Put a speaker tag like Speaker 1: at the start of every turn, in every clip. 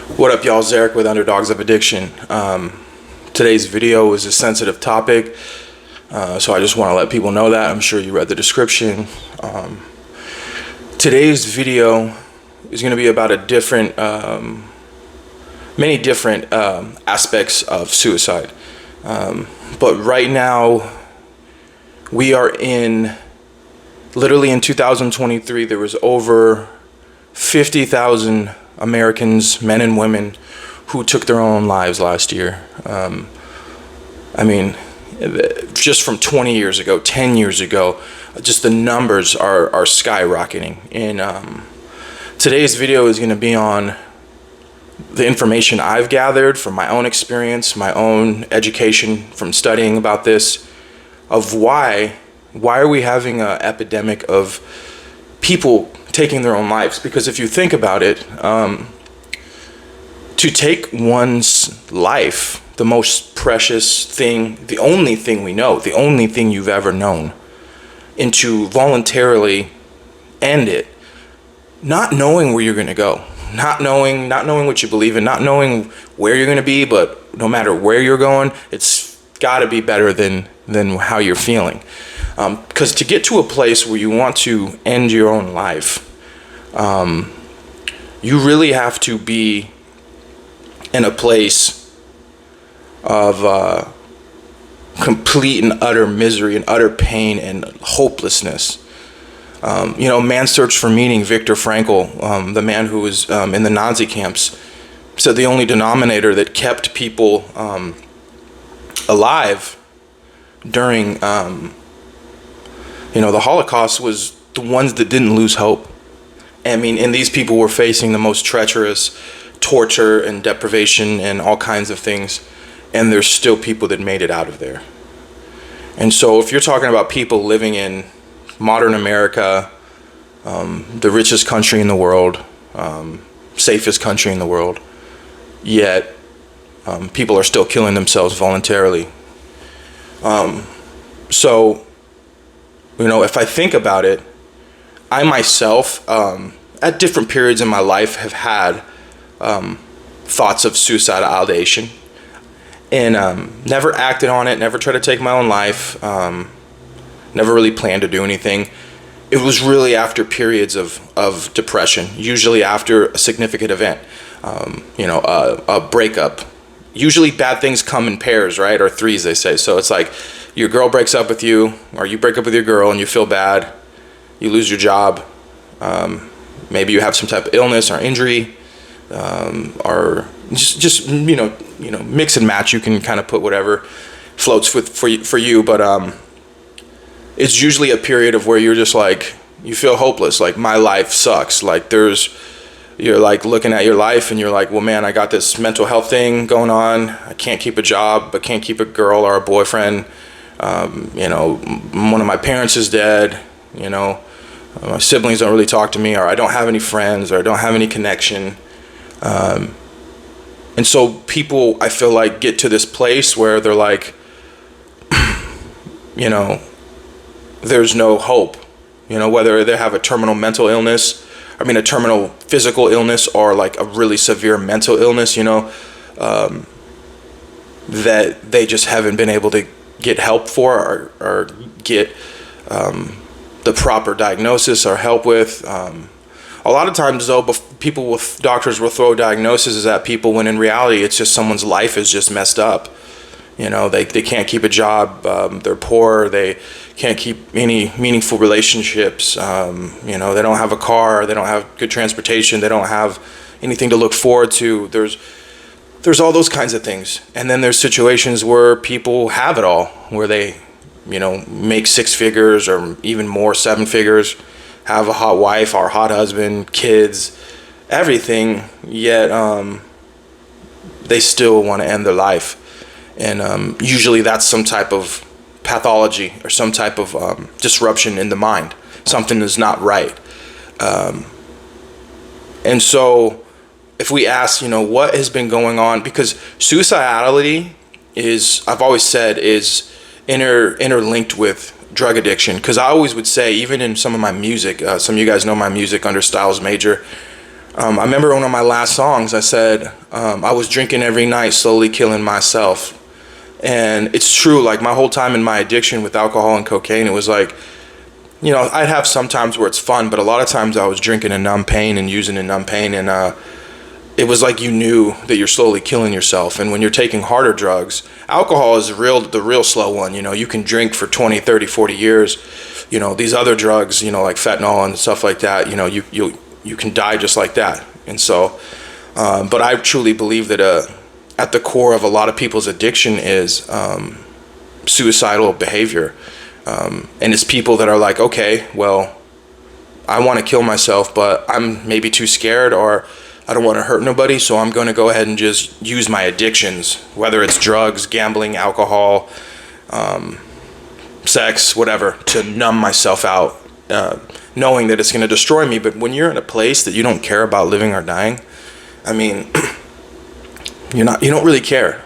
Speaker 1: What up, y'all? Zarek with Underdogs of Addiction. Today's video is a sensitive topic, so I just want to let people know that. I'm sure you read the description. Today's video is going to be about many different aspects of suicide. But right now, we are literally in 2023, there was over 50,000 Americans, men and women, who took their own lives last year. I mean, just from 20 years ago, 10 years ago, just the numbers are skyrocketing. And today's video is going to be on the information I've gathered from my own experience, my own education from studying about this, of why are we having an epidemic of people taking their own lives. Because if you think about it, to take one's life, the most precious thing, the only thing we know, the only thing you've ever known, and to voluntarily end it, not knowing where you're going to go, not knowing what you believe in, not knowing where you're going to be, but no matter where you're going, it's got to be better than how you're feeling. Because to get to a place where you want to end your own life, you really have to be in a place of complete and utter misery and utter pain and hopelessness. Man's Search for Meaning, Viktor Frankl, the man who was in the Nazi camps, said the only denominator that kept people alive during the Holocaust was the ones that didn't lose hope. I mean, and these people were facing the most treacherous torture and deprivation and all kinds of things, and there's still people that made it out of there. And so if you're talking about people living in modern America, the richest country in the world, safest country in the world, yet people are still killing themselves voluntarily. So, if I think about it, I myself, at different periods in my life, have had thoughts of suicidal ideation, and never acted on it, never tried to take my own life, never really planned to do anything. It was really after periods of depression, usually after a significant event, a breakup. Usually bad things come in pairs, right? Or threes, they say. So it's like your girl breaks up with you, or you break up with your girl and you feel bad, you lose your job, maybe you have some type of illness or injury, or just mix and match. You can kind of put whatever floats for you, but it's usually a period of where you're just like, you feel hopeless, like my life sucks, like you're like looking at your life and you're like, well, man, I got this mental health thing going on. I can't keep a job, but can't keep a girl or a boyfriend. One of my parents is dead. My siblings don't really talk to me, or I don't have any friends, or I don't have any connection. And so people, I feel like, get to this place where they're like, there's no hope. Whether they have a terminal mental illness, a terminal physical illness, or like a really severe mental illness, that they just haven't been able to get help for, or get the proper diagnosis or help with. A lot of times, though, doctors will throw diagnoses at people when in reality it's just someone's life is just messed up. They can't keep a job, they're poor, they can't keep any meaningful relationships, they don't have a car, they don't have good transportation, they don't have anything to look forward to. There's all those kinds of things. And then there's situations where people have it all, where they, make 6 figures or even more, 7 figures, have a hot wife or hot husband, kids, everything, yet they still want to end their life. And usually that's some type of pathology or some type of disruption in the mind. Something is not right. And so if we ask, what has been going on, because suicidality is, I've always said, is interlinked with drug addiction. Because I always would say, even in some of my music, some of you guys know my music under Styles Major, I remember one of my last songs, I said, I was drinking every night, slowly killing myself. And it's true, like my whole time in my addiction with alcohol and cocaine, it was like, I'd have some times where it's fun, but a lot of times I was drinking to numb pain and using to numb pain. And it was like you knew that you're slowly killing yourself. And when you're taking harder drugs, alcohol is the real slow one. You can drink for 20, 30, 40 years. These other drugs, like fentanyl and stuff like that, you can die just like that. And so, but I truly believe that at the core of a lot of people's addiction is suicidal behavior. And it's people that are like, okay, well, I want to kill myself, but I'm maybe too scared, or I don't want to hurt nobody, so I'm going to go ahead and just use my addictions, whether it's drugs, gambling, alcohol, sex, whatever, to numb myself out, knowing that it's going to destroy me. But when you're in a place that you don't care about living or dying, I mean, you don't really care.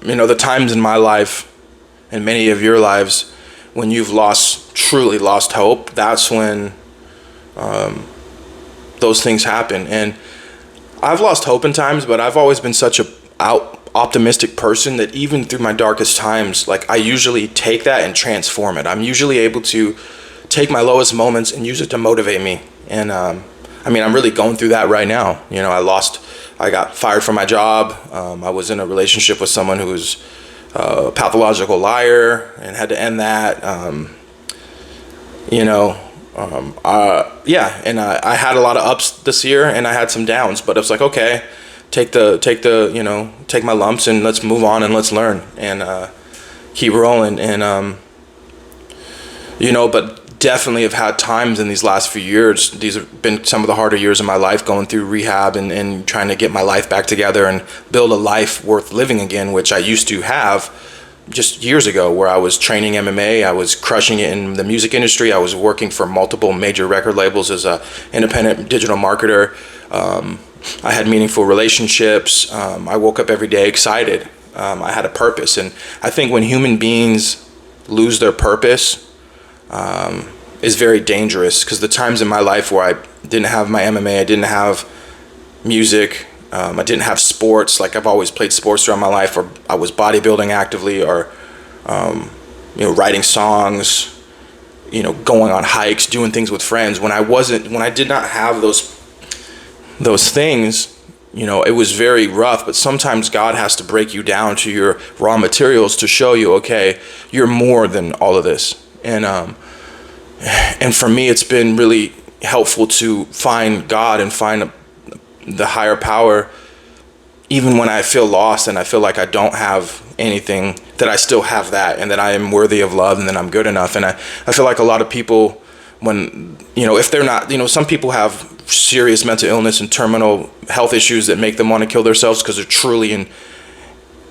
Speaker 1: The times in my life and many of your lives when you've truly lost hope, that's when those things happen. And I've lost hope in times, but I've always been such a optimistic person that even through my darkest times, like I usually take that and transform it. I'm usually able to take my lowest moments and use it to motivate me. And I'm really going through that right now. I got fired from my job. I was in a relationship with someone who was a pathological liar and had to end that. I had a lot of ups this year and I had some downs, but it was like, okay, take my lumps and let's move on and let's learn and keep rolling. And but definitely have had times in these last few years. These have been some of the harder years of my life, going through rehab and trying to get my life back together and build a life worth living again, which I used to have just years ago, where I was training MMA, I was crushing it in the music industry, I was working for multiple major record labels as a independent digital marketer. I had meaningful relationships. I woke up every day excited. I had a purpose. And I think when human beings lose their purpose, is very dangerous, because the times in my life where I didn't have my MMA, I didn't have music, I didn't have sports, like I've always played sports throughout my life, or I was bodybuilding actively, or writing songs, going on hikes, doing things with friends. When I did not have those things, it was very rough. But sometimes God has to break you down to your raw materials to show you, okay, you're more than all of this. And for me, it's been really helpful to find God and find the higher power, even when I feel lost and I feel like I don't have anything, that I still have that, and that I am worthy of love, and that I'm good enough. And I feel like a lot of people, when, if they're not, some people have serious mental illness and terminal health issues that make them want to kill themselves because they're truly in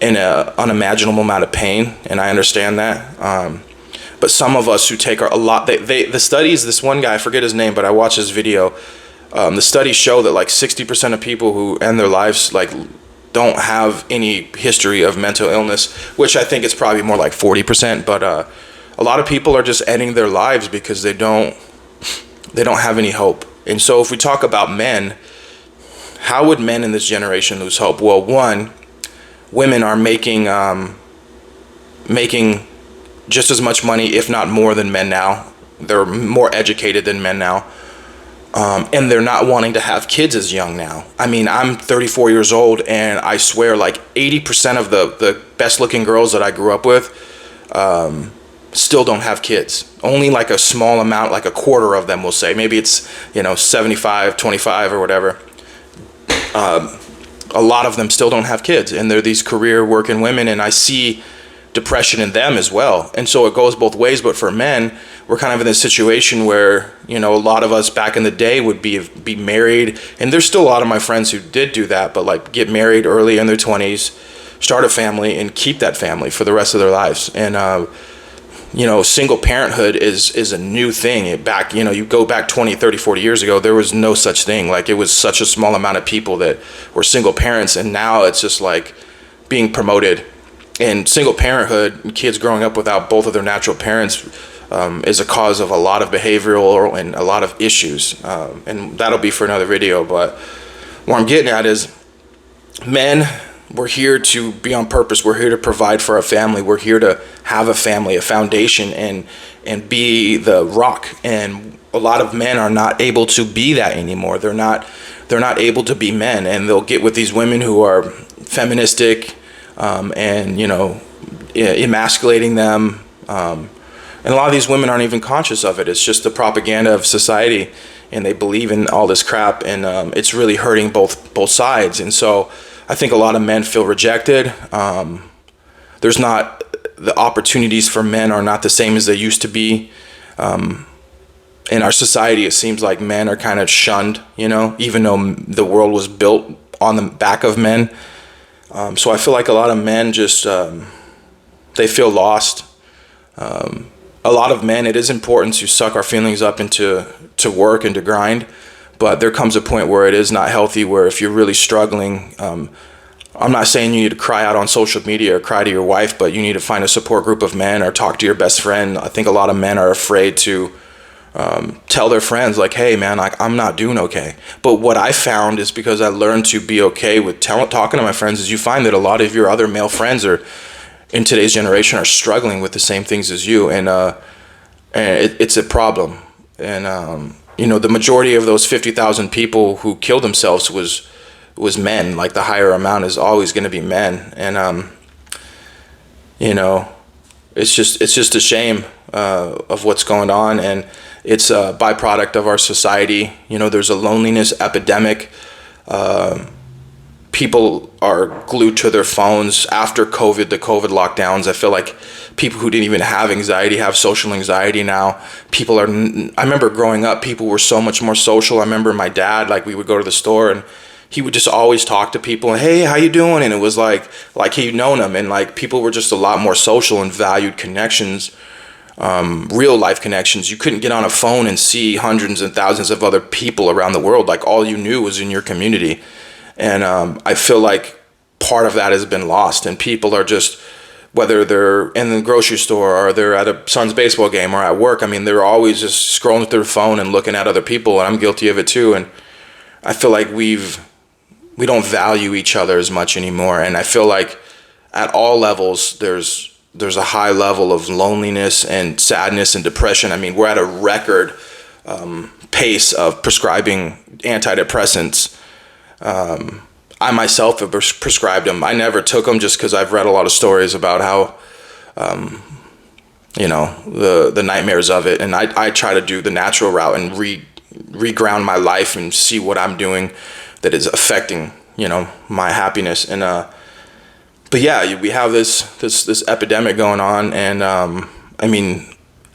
Speaker 1: an unimaginable amount of pain. And I understand that. But some of us who take the studies, this one guy, I forget his name, but I watched his video. The studies show that like 60% of people who end their lives like don't have any history of mental illness, which I think it's probably more like 40%. But a lot of people are just ending their lives because they don't have any hope. And so if we talk about men, how would men in this generation lose hope? Well, one, women are making just as much money, if not more, than men now. They're more educated than men now. And they're not wanting to have kids as young now. I mean, I'm 34 years old, and I swear like 80% of the best looking girls that I grew up with still don't have kids. Only like a small amount, like a quarter of them will say. Maybe it's, 75, 25 or whatever. A lot of them still don't have kids, and they're these career working women, and I see depression in them as well. And so it goes both ways. But for men, we're kind of in this situation where, a lot of us back in the day would be married, and there's still a lot of my friends who did do that, but like get married early in their 20s, start a family, and keep that family for the rest of their lives. And single parenthood is a new thing. You go back 20, 30, 40 years ago, there was no such thing. Like, it was such a small amount of people that were single parents, and now it's just like being promoted. And single parenthood, kids growing up without both of their natural parents, is a cause of a lot of behavioral and a lot of issues. And that'll be for another video. But what I'm getting at is, men, we're here to be on purpose. We're here to provide for our family. We're here to have a family, a foundation, and be the rock. And a lot of men are not able to be that anymore. They're not able to be men, and they'll get with these women who are feministic, and emasculating them. And a lot of these women aren't even conscious of it. It's just the propaganda of society, and they believe in all this crap, and it's really hurting both sides. And so I think a lot of men feel rejected. There's not, the opportunities for men are not the same as they used to be. In our society, it seems like men are kind of shunned, even though the world was built on the back of men. So I feel like a lot of men just, they feel lost. A lot of men, it is important to suck our feelings up into work and to grind, but there comes a point where it is not healthy, where if you're really struggling, I'm not saying you need to cry out on social media or cry to your wife, but you need to find a support group of men or talk to your best friend. I think a lot of men are afraid to tell their friends, like, hey man, like, I'm not doing okay. But what I found is, because I learned to be okay with talking to my friends, is you find that a lot of your other male friends are, in today's generation, are struggling with the same things as you, and it's a problem. And the majority of those 50,000 people who killed themselves was men. Like, the higher amount is always going to be men, and it's just a shame of what's going on, and it's a byproduct of our society. There's a loneliness epidemic. People are glued to their phones after the COVID lockdowns. I feel like people who didn't even have anxiety have social anxiety now. I remember growing up, people were so much more social. I remember my dad, like, we would go to the store and he would just always talk to people and, hey, how you doing? And it was like he'd known them, and like, people were just a lot more social and valued connections, real life connections. You couldn't get on a phone and see hundreds and thousands of other people around the world. Like, all you knew was in your community. And I feel like part of that has been lost, and people are just, whether they're in the grocery store or they're at a son's baseball game or at work, I mean, they're always just scrolling through their phone and looking at other people, and I'm guilty of it too. And I feel like we don't value each other as much anymore. And I feel like at all levels, there's a high level of loneliness and sadness and depression. I mean, we're at a record pace of prescribing antidepressants. I myself have prescribed them. I never took them, just because I've read a lot of stories about how, the nightmares of it. And I try to do the natural route and reground my life and see what I'm doing that is affecting, my happiness. And, but yeah, we have this epidemic going on. And, I mean,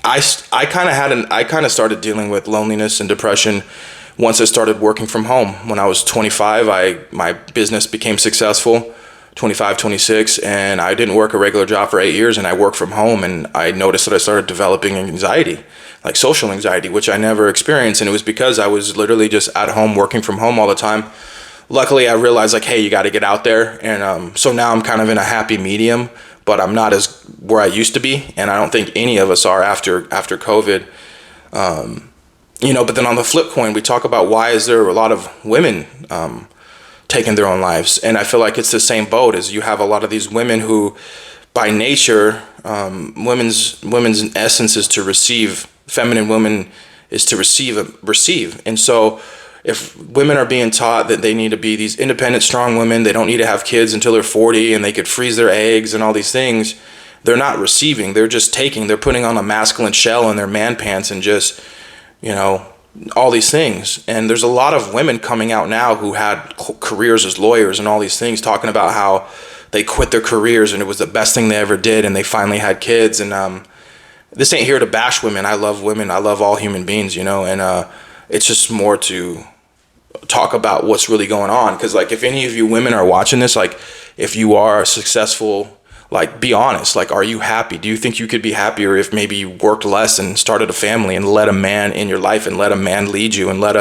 Speaker 1: I kind of started dealing with loneliness and depression once I started working from home. When I was 25, my business became successful, 25, 26, and I didn't work a regular job for 8 years, and I worked from home, and I noticed that I started developing anxiety, like social anxiety, which I never experienced, and it was because I was literally just at home, working from home all the time. Luckily, I realized, like, hey, you got to get out there, and so now I'm kind of in a happy medium, but I'm not as where I used to be, and I don't think any of us are after COVID. But then on the flip coin, we talk about, why is there a lot of women taking their own lives? And I feel like it's the same boat, as you have a lot of these women who, by nature, women's essence is to receive. Feminine woman is to receive. And so if women are being taught that they need to be these independent, strong women, they don't need to have kids until they're 40, and they could freeze their eggs and all these things, they're not receiving. They're just taking. They're putting on a masculine shell in their man pants and just, all these things. And there's a lot of women coming out now who had careers as lawyers and all these things, talking about how they quit their careers and it was the best thing they ever did, and they finally had kids. And this ain't here to bash women. I love women. I love all human beings, and it's just more to talk about what's really going on. Because, like, if any of you women are watching this, like, if you are successful, like, be honest. Like, are you happy? Do you think you could be happier if maybe you worked less and started a family and let a man in your life and let a man lead you and let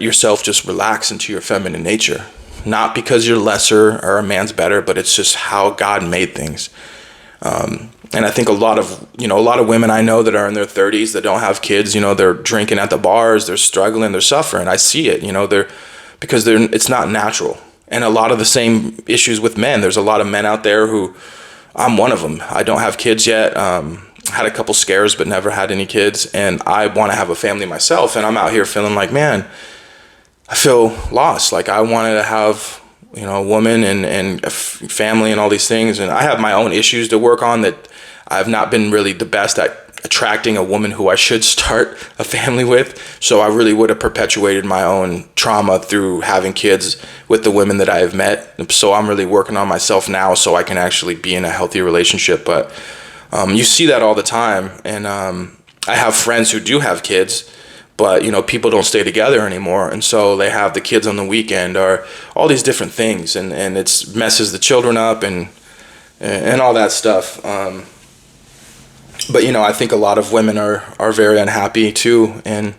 Speaker 1: yourself just relax into your feminine nature? Not because you're lesser or a man's better, but it's just how God made things. And I think a lot of women I know that are in their 30s that don't have kids, they're drinking at the bars, they're struggling, they're suffering. I see it, because it's not natural. And a lot of the same issues with men. There's a lot of men out there who, I'm one of them. I don't have kids yet. Had a couple scares, but never had any kids. And I want to have a family myself. And I'm out here feeling like, man, I feel lost. Like I wanted to have, a woman and a family and all these things. And I have my own issues to work on that I've not been really the best at attracting a woman who I should start a family with. So I really would have perpetuated my own trauma through having kids with the women that I have met. So I'm really working on myself now so I can actually be in a healthy relationship. But you see that all the time. And I have friends who do have kids, but people don't stay together anymore, and so they have the kids on the weekend or all these different things, and it messes the children up and all that stuff. But I think a lot of women are very unhappy too. And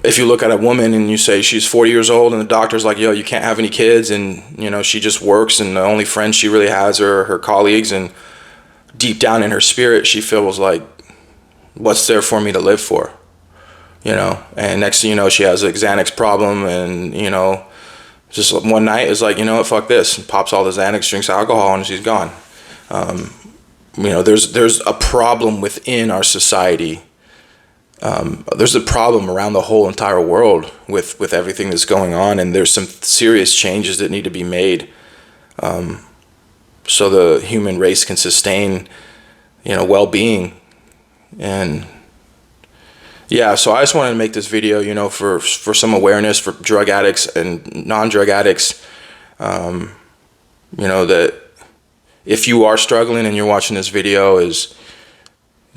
Speaker 1: if you look at a woman and you say she's 40 years old and the doctor's like, yo, you can't have any kids, and she just works and the only friends she really has are her colleagues, and deep down in her spirit she feels like, what's there for me to live for? And next thing you know, she has a Xanax problem, and just one night is like, fuck this, and pops all the Xanax, drinks alcohol, and she's gone. There's a problem within our society. There's a problem around the whole entire world with everything that's going on, and there's some serious changes that need to be made, so the human race can sustain, well-being. And yeah, so I just wanted to make this video, for some awareness for drug addicts and non-drug addicts, that if you are struggling and you're watching this video, is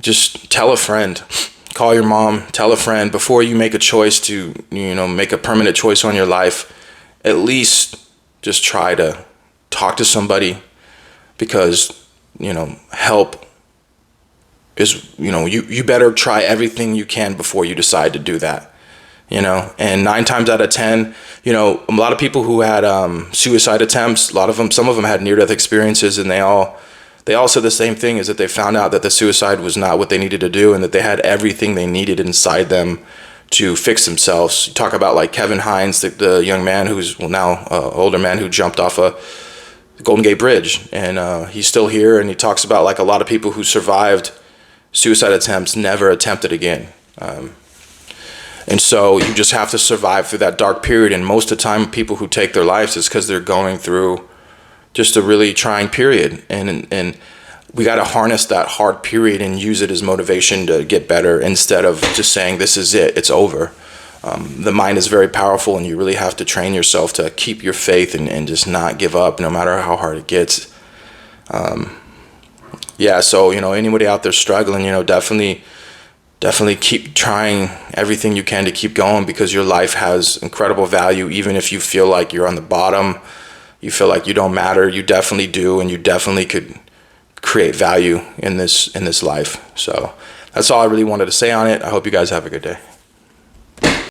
Speaker 1: just tell a friend, call your mom, tell a friend before you make a choice to, make a permanent choice on your life. At least just try to talk to somebody, because, help is, you better try everything you can before you decide to do that, and 9 times out of 10, a lot of people who had suicide attempts, some of them had near-death experiences, and they all said the same thing, is that they found out that the suicide was not what they needed to do, and that they had everything they needed inside them to fix themselves. You talk about like Kevin Hines, the young man who's now older man who jumped off a Golden Gate Bridge, and he's still here, and he talks about like a lot of people who survived suicide attempts never attempted again. And so you just have to survive through that dark period. And most of the time, people who take their lives is because they're going through just a really trying period. And we got to harness that hard period and use it as motivation to get better, instead of just saying, this is it, it's over. The mind is very powerful, and you really have to train yourself to keep your faith and just not give up no matter how hard it gets. Yeah, so, anybody out there struggling, definitely keep trying everything you can to keep going, because your life has incredible value. Even if you feel like you're on the bottom, you feel like you don't matter, you definitely do, and you definitely could create value in this life. So that's all I really wanted to say on it. I hope you guys have a good day.